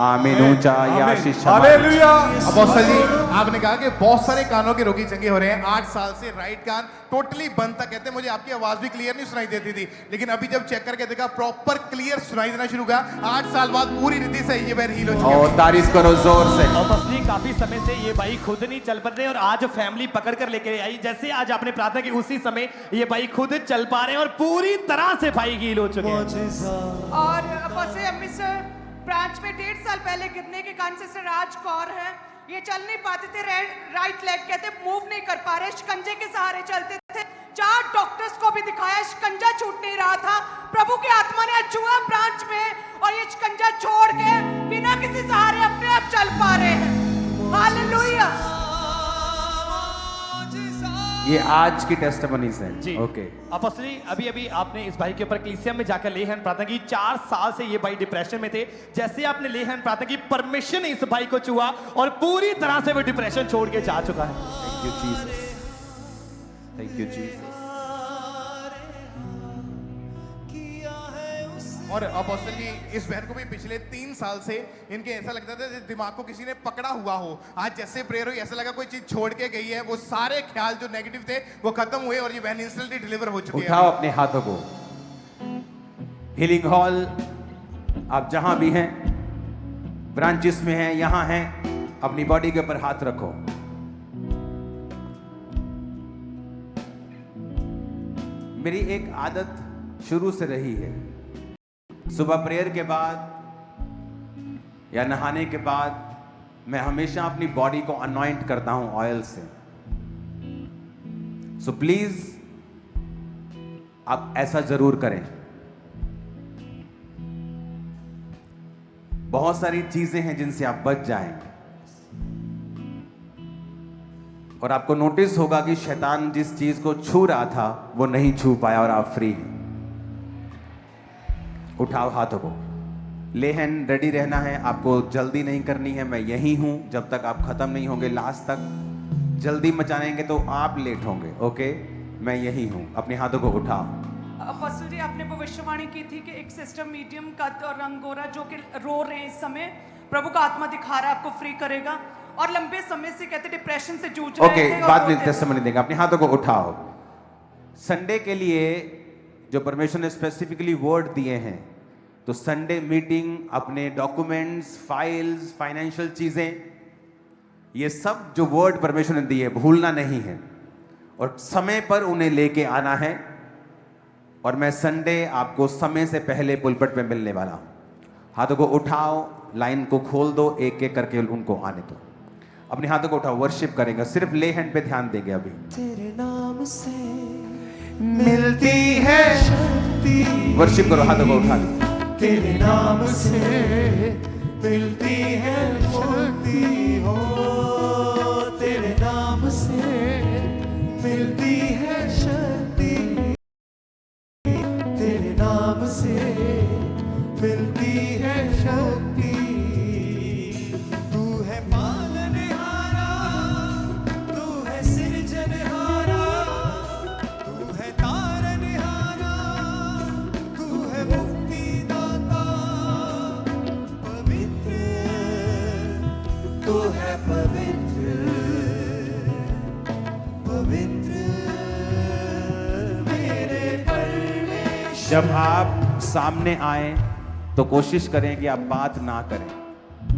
Amen. ऊंचा या आशीष हालेलुया। अपोस्टल जी, आपने कहा कि बहुत सारे कानों के रोगी चंगे हो रहे हैं। 8 साल से राइट कान टोटली बंद था। कहते हैं मुझे आपकी आवाज भी क्लियर नहीं सुनाई देती थी, लेकिन अभी जब चेक करके देखा प्रॉपर क्लियर सुनाई देना शुरू हुआ। 8 साल बाद पूरी रीति से ये पैर हील हो चुके हैं। और तारीफ करो जोर से। और फसली काफी समय से ये भाई खुद नहीं चल पा रहे और आज फैमिली पकड़ कर लेकर आई। जैसे आज आपने प्रार्थना की उसी समय ये भाई खुद चल पा रहे हैं और पूरी तरह से भाई हील हो चुके हैं। और अपोस्टल अमृतसर ब्रांच में 1.5 साल पहले गिरने के कारण से राज कौर है, ये चल नहीं पाते थे, राइट लेग कहते मूव नहीं कर पा रहे, शिकंजे के सहारे चलते थे। 4 डॉक्टर्स को भी दिखाया, शिकंजा छूट नहीं रहा था। प्रभु की आत्मा ने छुआ ब्रांच में और ये शिकंजा छोड़ के बिना किसी सहारे अपने आप चल पा रहे हैं। हालेलुया। ये आज की टेस्टिमनीज हैं जी ओके। अपोस्टली अभी आपने इस भाई के ऊपर कलीसिया में जाकर ले हैंड प्रार्थना की। 4 साल से ये भाई डिप्रेशन में थे। जैसे आपने ले हैंड प्रार्थना की, परमिशन इस भाई को छुआ और पूरी तरह से वो डिप्रेशन छोड़ के जा चुका है। Thank you Jesus, thank you Jesus. और अपोस्टल जी, इस बहन को भी पिछले 3 साल से इनके ऐसा लगता था जैसे दिमाग को किसी ने पकड़ा हुआ हो। आज जैसे प्रेयर हुई ऐसा लगा कोई चीज छोड़ के गई है। वो सारे ख्याल जो नेगेटिव थे वो खत्म हुए और ये बहन इंस्टेंटली डिलीवर हो चुकी है। उठाओ अपने हाथों को। हीलिंग हॉल आप जहां भी हैं, ब्रांचेस में हैं, यहां हैं, अपनी बॉडी के ऊपर हाथ रखो। मेरी एक आदत शुरू से रही है, सुबह प्रेयर के बाद या नहाने के बाद मैं हमेशा अपनी बॉडी को अनॉइंट करता हूं ऑयल से। सो प्लीज आप ऐसा जरूर करें। बहुत सारी चीजें हैं जिनसे आप बच जाएंगे और आपको नोटिस होगा कि शैतान जिस चीज को छू रहा था वो नहीं छू पाया और आप फ्री हैं। उठाओ हाथों को। ले हैंड रेडी रहना है, आपको जल्दी नहीं करनी है। मैं यही हूं जब तक आप खत्म नहीं होंगे लास्ट तक। जल्दी मचाएंगे तो आप लेट होंगे ओके। मैं यही हूं, अपने हाथों को उठाओ। अपोस्टल जी, आपने भविष्यवाणी की थी कि एक सिस्टर मीडियम कद और रंग गोरा जो कि रो रहे हैं इस समय, प्रभु का आत्मा दिखा रहा है आपको फ्री करेगा और लंबे समय से कहते डिप्रेशन से जूझ रहे ओके थे। बाद में टेस्टिमनी देंगे। अपने हाथों को उठाओ। संडे के लिए जो परमेश्वर ने स्पेसिफिकली वर्ड दिए हैं, तो संडे मीटिंग, अपने डॉक्यूमेंट्स, फाइल्स, फाइनेंशियल चीजें, ये सब जो वर्ड परमेश्वर ने दिए भूलना नहीं है और समय पर उन्हें लेके आना है। और मैं संडे आपको समय से पहले पुलपट पे मिलने वाला हूं। हाथों को उठाओ, लाइन को खोल दो, एक एक करके उनको आने दो। अपने हाथों को उठाओ, वर्शिप करेंगे, सिर्फ ले हैंड पे ध्यान देंगे। अभी तेरे नाम से मिलती है शक्ति, वर्शिप करो, हाथों को उठा लो। तेरे नाम से मिलती है शक्ति हो, तेरे नाम से मिलती है शक्ति, तेरे नाम से मिलती है शक्ति। तू है पालनहारा, तू है सृजनहारा, तू है तारनहारा, तू है मुक्तिदाता, पवित्र, तू है पवित्र, पवित्र मेरे परमेश्वर। जब आप सामने आए तो कोशिश करें कि आप बात ना करें,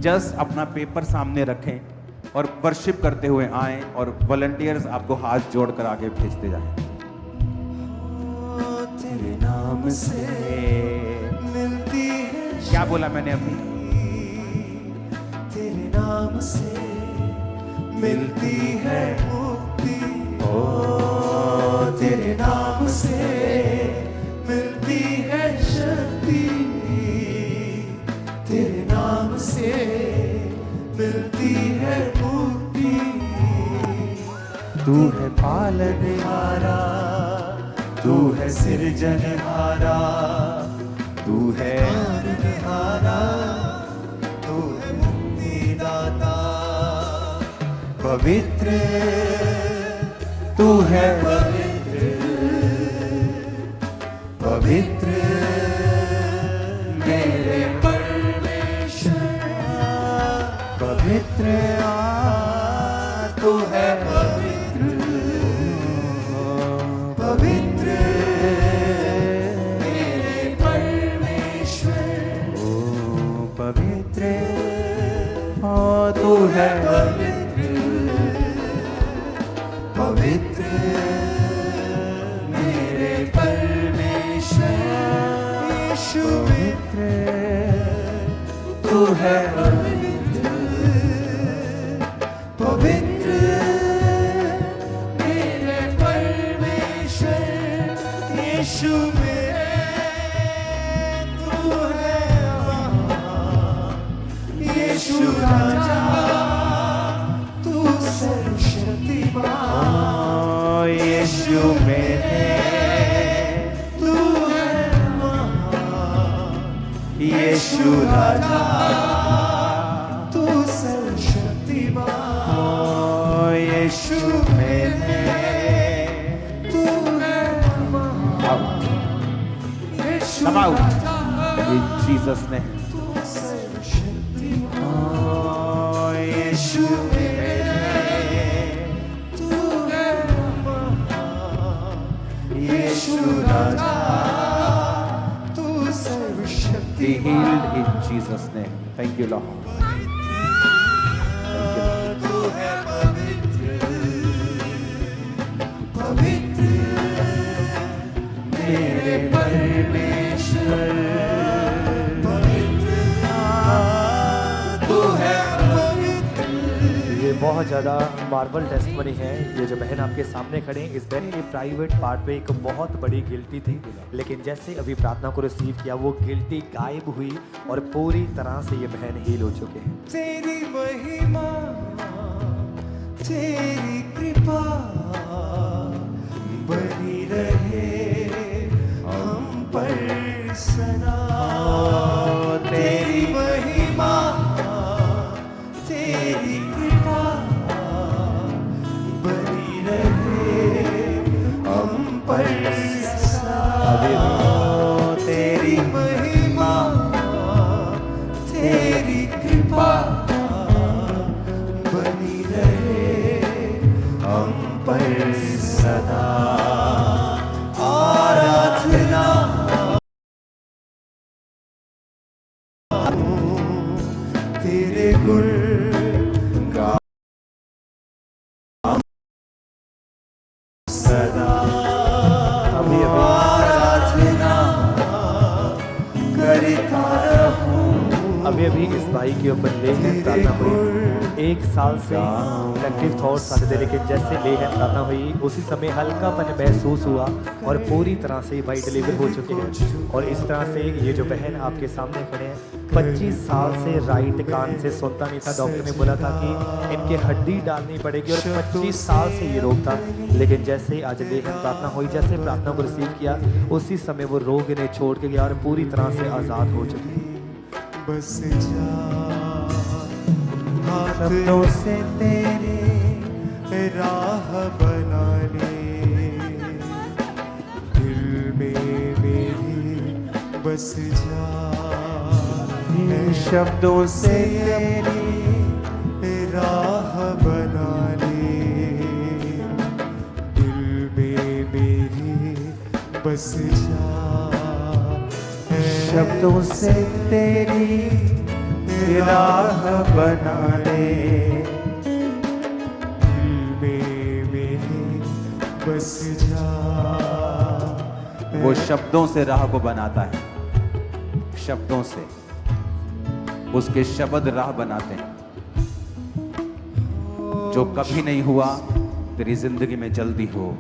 जस्ट अपना पेपर सामने रखें और वर्शिप करते हुए आए और वॉलंटियर्स आपको हाथ जोड़कर आगे भेजते जाएं। तेरे नाम से मिलती है, क्या बोला मैंने अभी? तेरे नाम से मिलती है मुक्ति, ओ तेरे नाम से मिलती है शक्ति, तेरे नाम से मिलती है मुक्ति। तू है पालनहारा, तू है सृजनहारा, तू है पालनहारा, तू है मुक्तिदाता। पवित्र तू है, पवित्र पवित्र मेरे परमेश्वर, पवित्र तू है, पवित्र पवित्र मेरे परमेश्वर, ओ पवित्र तू है, पवित्र पवित्र मेरे परमेश्वर। यीशु पवित्र तू है, पवित्र पवित्र मेरे परमेश्वर। यीशु तू है महान, यीशु राजा तू सर्वशक्तिमान। यीशु मेरे तू है महान, यीशु राजा तू सर्वशक्तिमान। यीशु मेरे तू है महान, यीशु Come out. Raja In Jesus' name. तू सर्वशक्तिमान। यीशु राजा तू Be सर्वशक्तिमान। healed in Jesus' name. Thank you, Lord. तू है पवित्र पवित्र मेरे परमेश्वर, पवित्र तू है पवित्र। ये बहुत ज़्यादा मार्वल टेस्टमनी है। ये जो बहन आपके सामने खड़े हैं, इस बहन के प्राइवेट पार्ट पे एक बहुत बड़ी गिल्टी थी, लेकिन जैसे अभी प्रार्थना को रिसीव किया वो गिल्टी गायब हुई और पूरी तरह से ये बहन हील हो चुके हैं। तेरी महिमा तेरी कृपा बनी रहे हम पर सदा। तेरी महिमा तेरी कृपा बनी रहे हम पर सदा। तेरी महिमा तेरी कृपा बनी रहे हम पर सदा। आराधना तेरे गुण गा सदा। आराधना करता रहूं। अभी इस भाई के ऊपर ले हैंड प्रार्थना हुई। 1 साल से नेगेटिव थॉट्स आते थे, लेकिन जैसे ले हैंड प्रार्थना हुई उसी समय हल्कापन महसूस हुआ और पूरी तरह से भाई डिलीवर हो चुके हैं। और इस तरह से ये जो बहन आपके सामने खड़े हैं, 25 साल से राइट कान से सुनता नहीं था। डॉक्टर ने बोला था कि इनके हड्डी डालनी पड़ेगी और 25 साल से ये रोग था, लेकिन जैसे आज ले हैंड प्रार्थना हुई, जैसे प्रार्थना को रिसीव किया उसी समय वो रोग इन्हें छोड़ के गया और पूरी तरह से आज़ाद हो चुके हैं। बस जा हाथों से तेरे राह बना ले, दिल में मेरे बस जा। शब्दों से तेरी राह बना ले, दिल में मेरे बस जा। शब्दों से तेरी राह बना ले, दिल में मेरे बस जा। वो शब्दों से राह को बनाता है, शब्दों से उसके शब्द राह बनाते हैं। जो कभी नहीं हुआ तेरी जिंदगी में जल्दी हो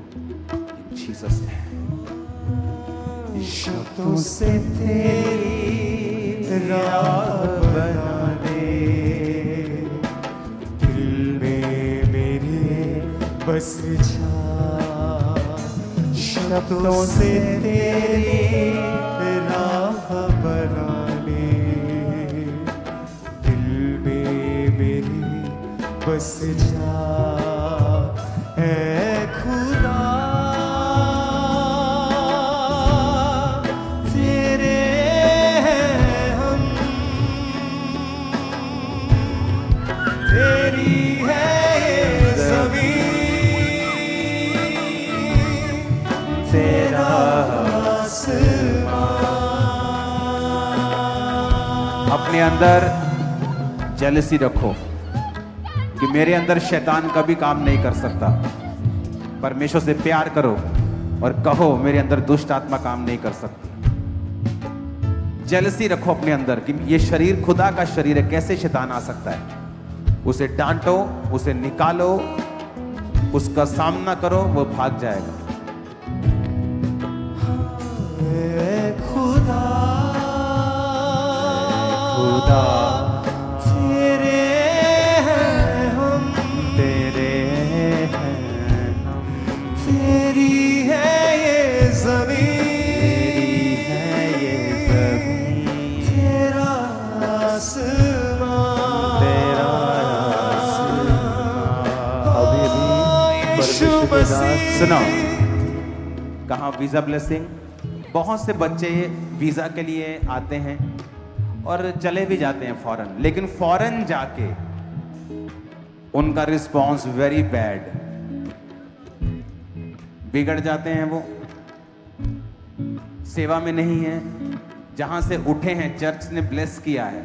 जीसस नेम। शब्दों से तेरी राह बना दे, दिल में मेरे बस जा। शब्दों से तेरी राह बना ले, दिल में मेरे बस जा। ऐ खुदा तेरे हैं हम, तेरी है ये ज़मीन, तेरा आसमान। अपने अंदर जेलसी रखो कि मेरे अंदर शैतान कभी काम नहीं कर सकता। परमेश्वर से प्यार करो और कहो मेरे अंदर दुष्ट आत्मा काम नहीं कर सकती। जेलसी रखो अपने अंदर कि ये शरीर खुदा का शरीर है, कैसे शैतान आ सकता है। उसे डांटो, उसे निकालो, उसका सामना करो, वो भाग जाएगा। खुदा खुदा तेरे हैं हम, तेरे हैं हम, तेरी है ये ज़मीन, तेरा आसमान, तेरा आसमान। यीशु मसीह। सुनो, कहा वीजा ब्लेसिंग। बहुत से बच्चे वीजा के लिए आते हैं और चले भी जाते हैं फॉरेन, लेकिन फॉरेन जाके उनका रिस्पॉन्स वेरी बैड, बिगड़ जाते हैं। वो सेवा में नहीं है, जहां से उठे हैं चर्च ने ब्लेस किया है,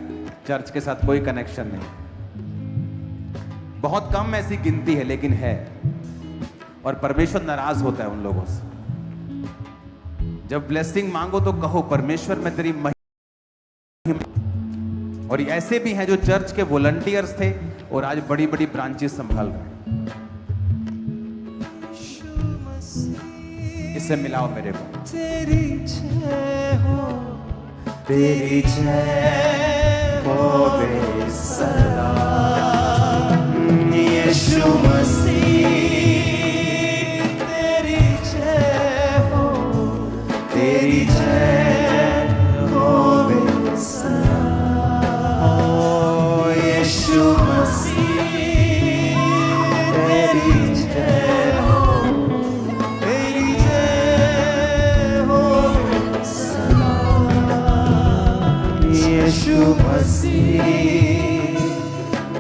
चर्च के साथ कोई कनेक्शन नहीं। बहुत कम ऐसी गिनती है, लेकिन है। और परमेश्वर नाराज होता है उन लोगों से। जब ब्लेसिंग मांगो तो कहो परमेश्वर मैं तेरी महिमा। और ऐसे भी हैं जो चर्च के वॉलंटियर्स थे और आज बड़ी बड़ी ब्रांचेस संभाल रहे हैं। इससे मिलाओ मेरे को। तेरी जय हो, तेरी जय हो बेसलाम यीशु मसीह, तेरी जय हो, तेरी जय हो बेसलाम यीशु मसीह, तेरी जय हो, तेरी जय हो बेसलाम यीशु मसीह,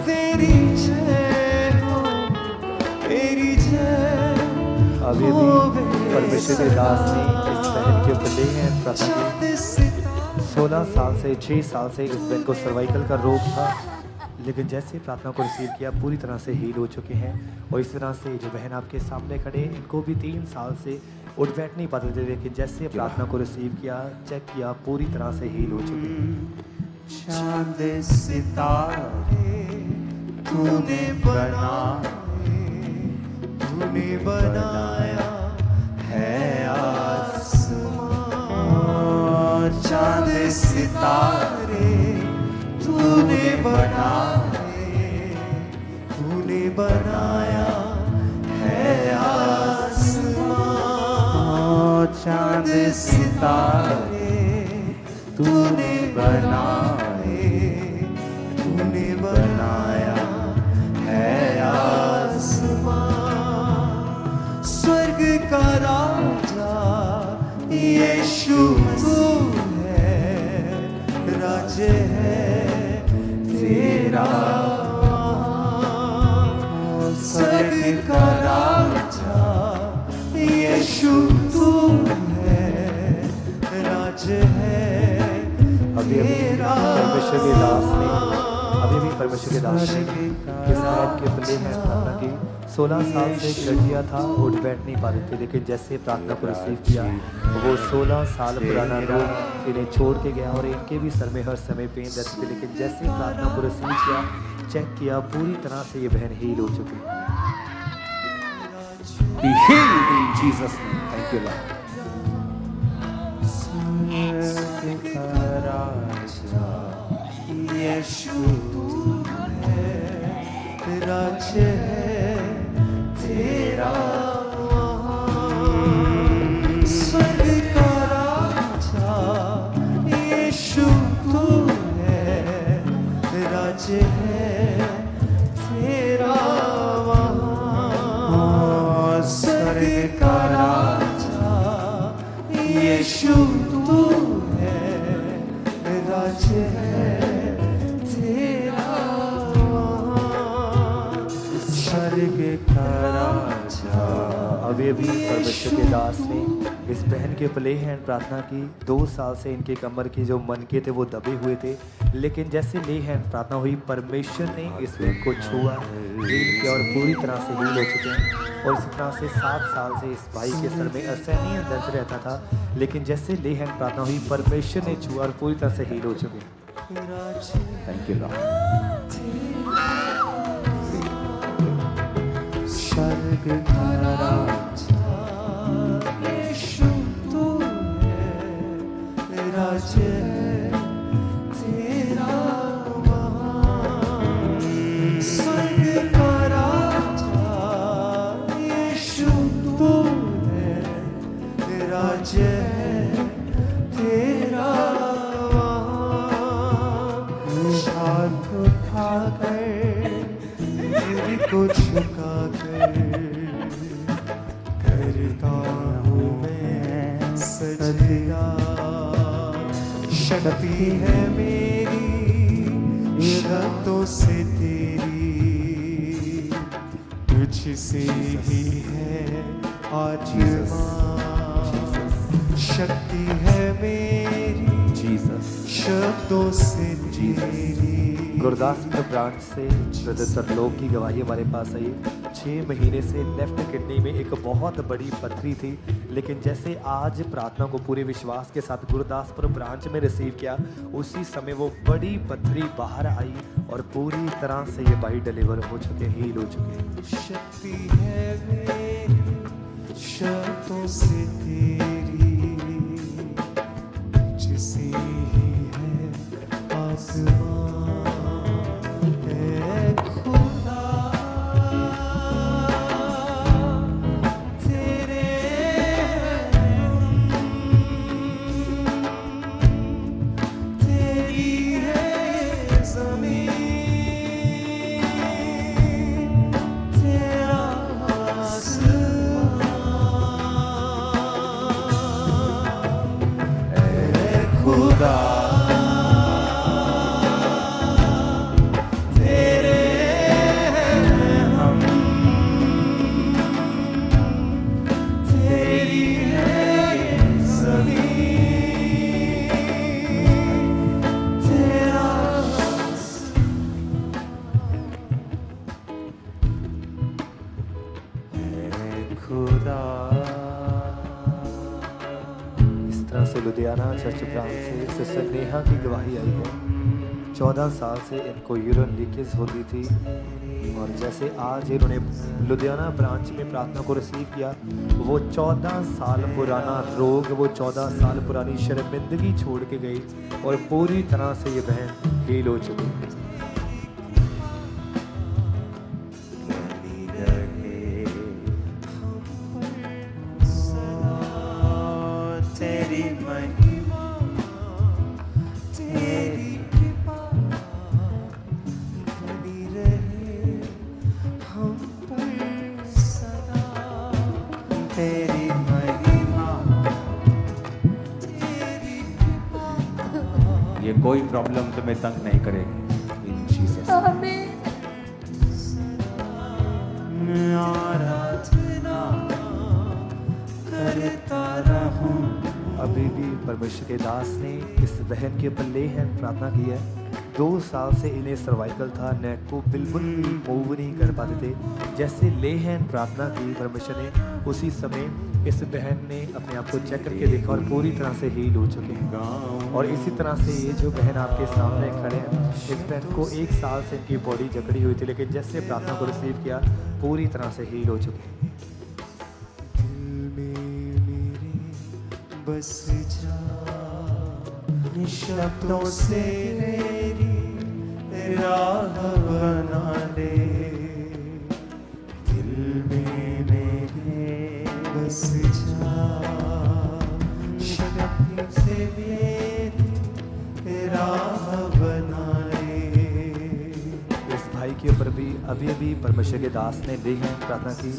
तेरी जय हो, तेरी जय अभी भी परमेश्वर के दास ने इस बहन के ऊपर ले हैं प्रार्थना की। 16 साल से 6 साल से इस बहन को सर्वाइकल का रोग था, लेकिन जैसे प्रार्थना को रिसीव किया पूरी तरह से हील हो चुके हैं। और इस तरह से जो बहन आपके सामने खड़े, इनको भी 3 साल से उठ बैठ नहीं पाते थे, लेकिन जैसे प्रार्थना को रिसीव किया, चेक किया, पूरी तरह से हील हो चुके हैं। चांद सितारे तूने बनाया है आसमान, चांद सितारे तूने बनाया है आसमान, चांद सितारे तूने बनाया है आसमान, स्वर्ग का राजा यीशु तू है, राज्य है तेरा, स्वर्ग का राजा यीशु तू है, राज्य है तेरा। परमेश्वर के दास ने अभी भी परमेश्वर के दास ने इस बहन के ऊपर ले हैं प्रार्थना की। 16 साल से लड़कियाँ था, उठ बैठ नहीं पाते थे, लेकिन जैसे प्रार्थना को रिसीव किया, वो 16 साल पुराना रोग इन्हें छोड़ के गया। और इनके भी सर में हर समय पेन रहती थी, लेकिन जैसे प्रार्थना को रिसीव किया चेक किया, पूरी तरह से ये बहन हील हो चुकी है। Be healed in Jesus' name. Thank you, Lord. यीशु है, राज्य है तेरा स्वर्ग का राजा। यीशु तू है, राज्य है तेरा वहाँ। स्वर्ग का राजा यीशु तू है, राज्य है तेरा वहाँ। स्वर्ग का राजा। अभी परमेश्वर के दास ने इस बहन के प्ले हैंड प्रार्थना की। 2 साल से इनके कमर के जो मनके थे वो दबे हुए थे, लेकिन जैसे ले हैंड प्रार्थना हुई, परमेश्वर ने इस बहन को छुआ, हील किया और पूरी तरह से हील हो चुके हैं। और इसी तरह से 7 साल से इस भाई के सर में असहनीय दर्द रहता था, लेकिन जैसे ले हैंड प्रार्थना हुई, परमेश्वर ने छुआ और पूरी तरह से हील हो चुके हैं। Thank you, Lord. स्वर्ग का राजा यीशु तू है, राज्य है तेरा वहाँ। स्वर्ग का राजा यीशु तू है, राज्य है तेरा वहाँ। हाथ उठाकर तेरी को झुका कर करता हूँ मैं सजदा। शक्ति है मेरी शब्दों से तेरी, तुझसे ही है आत्मा। शक्ति है मेरी Jesus. शब्दों से तेरी। गुरदासपुर ब्रांच से ब्रदर सरलोक की गवाही हमारे पास आई। 6 महीने से लेफ्ट किडनी में एक बहुत बड़ी पथरी थी, लेकिन जैसे आज प्रार्थना को पूरे विश्वास के साथ गुरदासपुर ब्रांच में रिसीव किया, उसी समय वो बड़ी पथरी बाहर आई और पूरी तरह से ये भाई डिलीवर हो चुके, हील हो चुके। शक्ति है मेरी शब्दों से तेरी, जिसे ही है आसमां। ऐ खुदा तेरे तेरी है ज़मीन, तेरा आसमां। ऐ खुदा तेरे हैं हम, तेरी है ज़मीन, तेरा खुदा। इस तरह से लुधियाना चर्च ब्रांच से सिस्टर नेहा की गवाही आई है। 14 साल से इनको यूरिन लीकेज होती थी, और जैसे आज इन्होंने लुधियाना ब्रांच में प्रार्थना को रिसीव किया, वो 14 साल पुराना रोग, वो 14 साल पुरानी शर्मिंदगी छोड़ के गई और पूरी तरह से ये बहन हील हो चुकी है। तेरी महिमा, तेरी कृपा बनी रहे हम पर सदा। तेरी महिमा, तेरी कृपा। ये कोई प्रॉब्लम तुम्हें तंग नहीं करेगी। In Jesus. आराधना करता रहूं। अभी भी परमेश्वर के दास ने इस बहन के ऊपर ले हैंड प्रार्थना की है। 2 साल से इन्हें सर्वाइकल था, नेक को बिल्कुल भी मूव नहीं कर पाते थे। जैसे ले हैंड प्रार्थना की परमेश्वर ने, उसी समय इस बहन ने अपने आप को चेक करके देखा और पूरी तरह से हील हो चुके हैं। और इसी तरह से ये जो बहन आपके सामने खड़े हैं, इस बहन को 1 साल से इनकी बॉडी जकड़ी हुई थी, लेकिन जैसे प्रार्थना को रिसीव किया पूरी तरह से हील हो चुके हैं। बस जा शब्दों से मेरी राह बना दे, दिल में मेरे बस जा शब्दों से मेरी राह बना दे। इस भाई के ऊपर भी अभी परमेश्वर के दास ने ली है प्रार्थना की।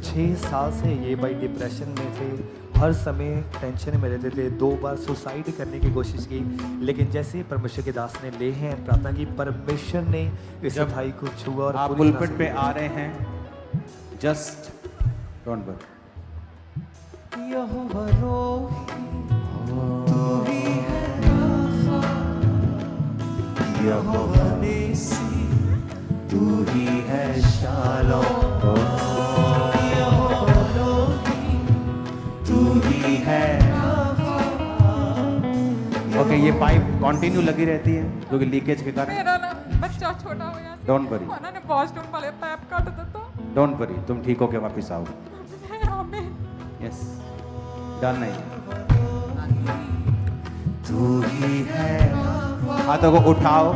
6 साल से ये भाई डिप्रेशन में थे, हर समय टेंशन में रहते थे, 2 बार सुसाइड करने की कोशिश की, लेकिन जैसे ही परमेश्वर के दास ने ले हैं प्रार्थना की, परमेश्वर ने इस जब भाई को छुआ और आप पूरी तरह पुलपिट से पे हील आ रहे हैं, जस्ट डोंट वर यहोवा रोही तू ही है राफा, यहोवा निसी तू ही है शालोम, यहोवा रोही तू ही है राफा। ओके, ये पाइप कंटिन्यू लगी रहती है क्योंकि लीकेज के कारण। मेरा ना बच्चा छोटा होया ਸੀ Don't worry. ਉਹਨਾਂ ਨੇ ਵਾਸ਼ਰੂਮ ਵਾਲੇ ਪੈਪ ਕੱਟ ਦਿੱਤਾ डोंट वरी, तुम ठीक होके वापस आओ। ਆਮੀਨ यस, डन नहीं। तू ही है हाथों को उठाओ,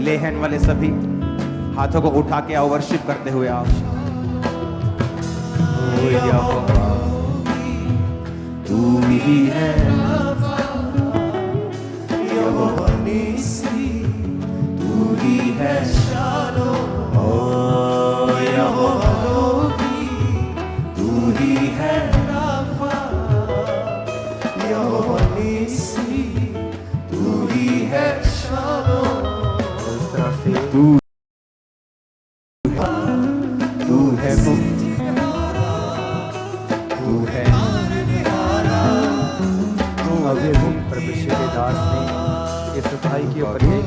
लेहन वाले सभी हाथों को उठा के आओ, वर्शिप करते हुए आओ। ओ यहोवा, तू ही है यहोवा निसी तू ही है शालोम, ओ यहोवा रोही तू ही है राफा, यहोवा निसी तू ही है शालोम। इस तरह से तू है मुक्त, तू है अभी परमेश्वर के दास ने इस भाई के ऊपर ये